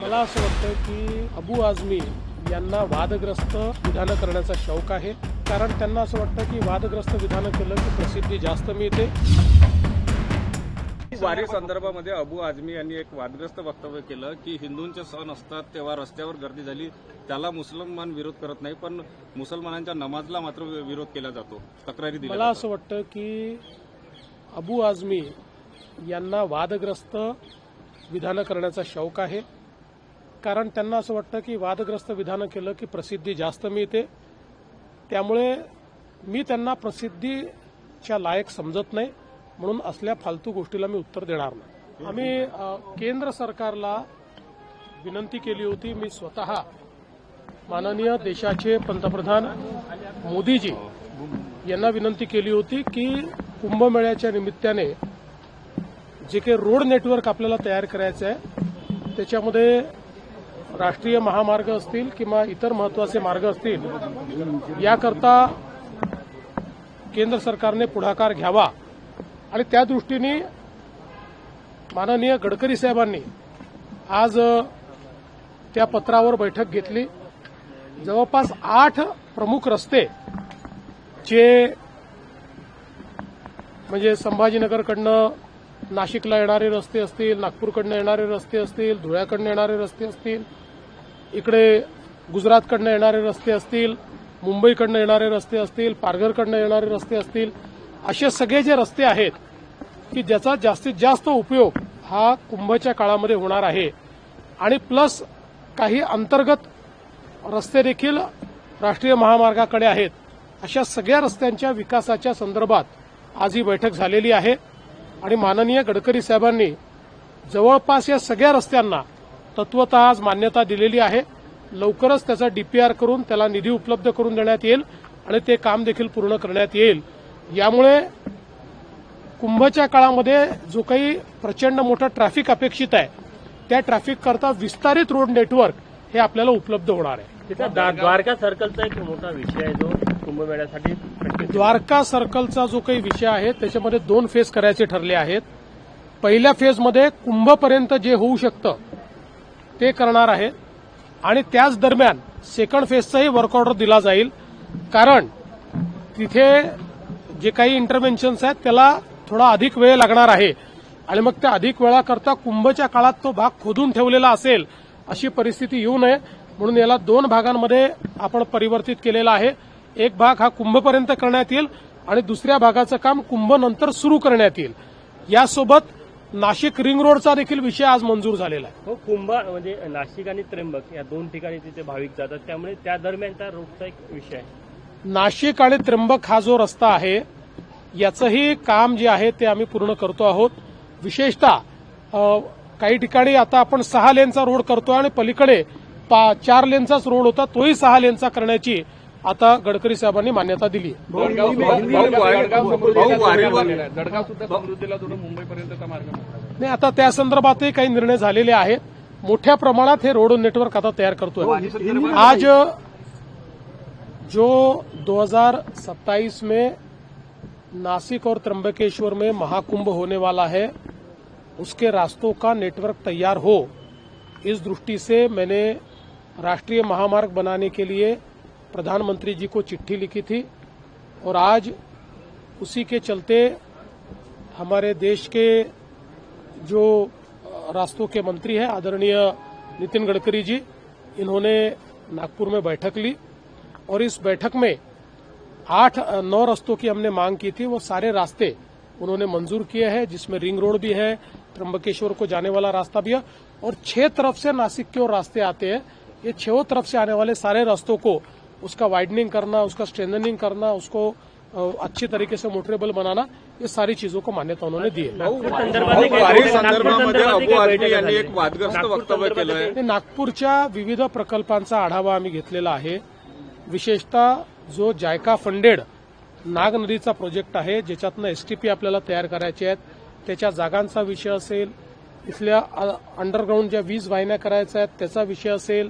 मला असं वाटतं की अबू आझमी यांना वादग्रस्त विधानं करण्याचा शौक आहे, कारण त्यांना असं वाटतं की वादग्रस्त विधानं केलं की प्रसिद्धी जास्त मिळते। वारी संदर्भामध्ये अबू आझमी यांनी एक वादग्रस्त वक्तव्य केलं की हिंदूंचे सण असतात तेव्हा रस्त्यावर गर्दी झाली, त्याला मुसलमान विरोध करत नाही, पण मुसलमानांच्या नमाजला मात्र विरोध केला जातो, तक्रारी दिल्या मला असं वाटतं की अबू आझमी यांना वादग्रस्त विधानं करण्याचा शौक आहे, कारण त्यांना असं वाटतं की वादग्रस्त विधानं केलं की प्रसिद्धी जास्त मिळते। त्यामुळे मी त्यांना प्रसिद्धीच्या लायक समजत नाही, म्हणून असल्या फालतू गोष्टीला मी उत्तर देणार नाही। आम्ही केंद्र सरकारला विनंती केली होती, मी स्वतः माननीय देशाचे पंतप्रधान मोदीजी यांना विनंती केली होती की कुंभमेळ्याच्या निमित्ताने जे काही रोड नेटवर्क आपल्याला तयार करायचं आहे त्याच्यामध्ये राष्ट्रीय महामार्ग असतील किंवा इतर महत्वाचे मार्ग असतील, याकरता केंद्र सरकारने पुढाकार घ्यावा आणि त्या दृष्टीने माननीय गडकरी साहेबांनी आज त्या पत्रावर बैठक घेतली। जवळपास 8 प्रमुख रस्ते जे म्हणजे संभाजीनगरकडनं नाशिकला येणारे रस्ते असतील, नागपूरकडनं येणारे रस्ते असतील, धुळ्याकडनं येणारे रस्ते असतील, इकडे गुजरातकडनं येणारे रस्ते असतील, मुंबईकडनं येणारे रस्ते असतील, पारघरकडनं येणारे रस्ते असतील, असे सगळे जे रस्ते आहेत की ज्याचा जास्तीत जास्त उपयोग हा कुंभच्या काळामध्ये होणार आहे आणि प्लस काही अंतर्गत रस्ते देखील राष्ट्रीय महामार्गाकडे आहेत, अशा सगळ्या रस्त्यांच्या विकासाच्या संदर्भात आज ही बैठक झालेली आहे आणि माननीय गडकरी साहेबांनी जवळपास या सगळ्या रस्त्यांना तत्वतः आज मान्यता दिलेली आहे। लवकरच त्याचा डीपीआर करून त्याला निधी उपलब्ध करून देण्यात येईल आणि ते काम देखील पूर्ण करण्यात येईल। यामुळे कुंभच्या काळामध्ये जो काही प्रचंड मोठा ट्रॅफिक अपेक्षित आहे त्या ट्रॅफिक करता विस्तारित रोड नेटवर्क हे आपल्याला उपलब्ध होणार आहे। द्वारका सर्कलचा एक मोठा विषय आहे जो कुंभमेळ्यासाठी, द्वारका सर्कलचा जो काही विषय आहे त्याच्यामध्ये 2 फेज करायचे ठरले आहेत। पहिल्या फेजमध्ये कुंभपर्यंत जे होऊ शकतं ते करणार आहे आणि त्याच दरम्यान सेकंड फेजचाही वर्क ऑर्डर दिला जाईल, कारण तिथे जे काही इंटरव्हेन्शन्स आहेत त्याला थोडा अधिक वेळ लागणार आहे आणि मग त्या अधिक वेळाकरता कुंभच्या काळात तो भाग खोदून ठेवलेला असेल अशी परिस्थिती येऊ नये म्हणून याला 2 भागांमध्ये आपण परिवर्तित केलेला आहे। एक भाग हा कुंभपर्यंत करण्यात येईल आणि दुसऱ्या भागाचं काम कुंभनंतर सुरू करण्यात येईल। यासोबत नाशिक रिंग रोडचा देखील विषय आज मंजूर झालेला आहे। हो, कुंभ म्हणजे नाशिक आणि त्र्यंबक या 2 ठिकाणी तिथे भाविक जातात, त्यामुळे त्या दरम्यानचा रोडचा एक विषय आहे। नाशिक आणि त्र्यंबक हा जो रस्ता आहे याचंही काम जे आहे ते आम्ही पूर्ण करतो आहोत। विशेषतः काही ठिकाणी आता आपण 6 लेनचा रोड करतो आणि पलीकडे 4 लेनचाच रोड होता, तोही 6 लेनचा करण्याची आता गडकरी साहेबांनी मान्यता दिली। नाही, आता त्या संदर्भातही काही निर्णय झालेले आहेत। मोठ्या प्रमाणात हे रोड नेटवर्क आता तयार करतोय। आज जो 2027 में नासिक और त्र्यंबकेश्वर में महाकुंभ होने वाला है उसके रास्तों का नेटवर्क तैयार हो, इस दृष्टि से मैंने राष्ट्रीय महामार्ग बनाने के लिए प्रधानमंत्री जी को चिट्ठी लिखी थी और आज उसी के चलते हमारे देश के जो रास्तों के मंत्री हैं आदरणीय नितिन गडकरी जी, इन्होंने नागपुर में बैठक ली और इस बैठक में 8-9 रास्तों की हमने मांग की थी, वो सारे रास्ते उन्होंने मंजूर किए हैं, जिसमें रिंग रोड भी है, त्र्यंबकेश्वर को जाने वाला रास्ता भी है और 6 तरफ से नासिक की ओर रास्ते आते हैं। ये 6 तरफ से आने वाले सारे रास्तों को उसका वाइडनिंग करना, उसका स्ट्रेंथनिंग करना, उसको अच्छी तरीके से मोटरेबल बनाना, ये सारी चीजों को मान्यता उन्होंने दी है। वारी संदर्भामध्ये अबू आझमी यांनी एक वादग्रस्त वक्तव्य केलं आहे। नागपूरच्या विविध प्रकल्पांचा आढावा आम्ही घेतलेला आहे। विशेषतः जो जायका फंडेड नाग नदीचा प्रोजेक्ट आहे, ज्याच्यातनं एसटीपी आपल्याला तयार करायचे आहेत, त्याच्या जागांचा विषय असेल, इथल्या अंडरग्राऊंड ज्या वीज वाहिन्या करायच्या आहेत त्याचा विषय असेल,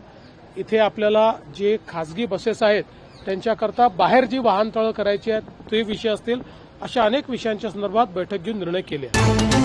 इथे आपल्याला जे खासगी बसेस आहेत त्यांच्याकरता बाहेर जी वाहनतळं करायची आहेत ते विषय असतील, अशा अनेक विषयांच्या संदर्भात बैठक घेऊन निर्णय केले आहेत।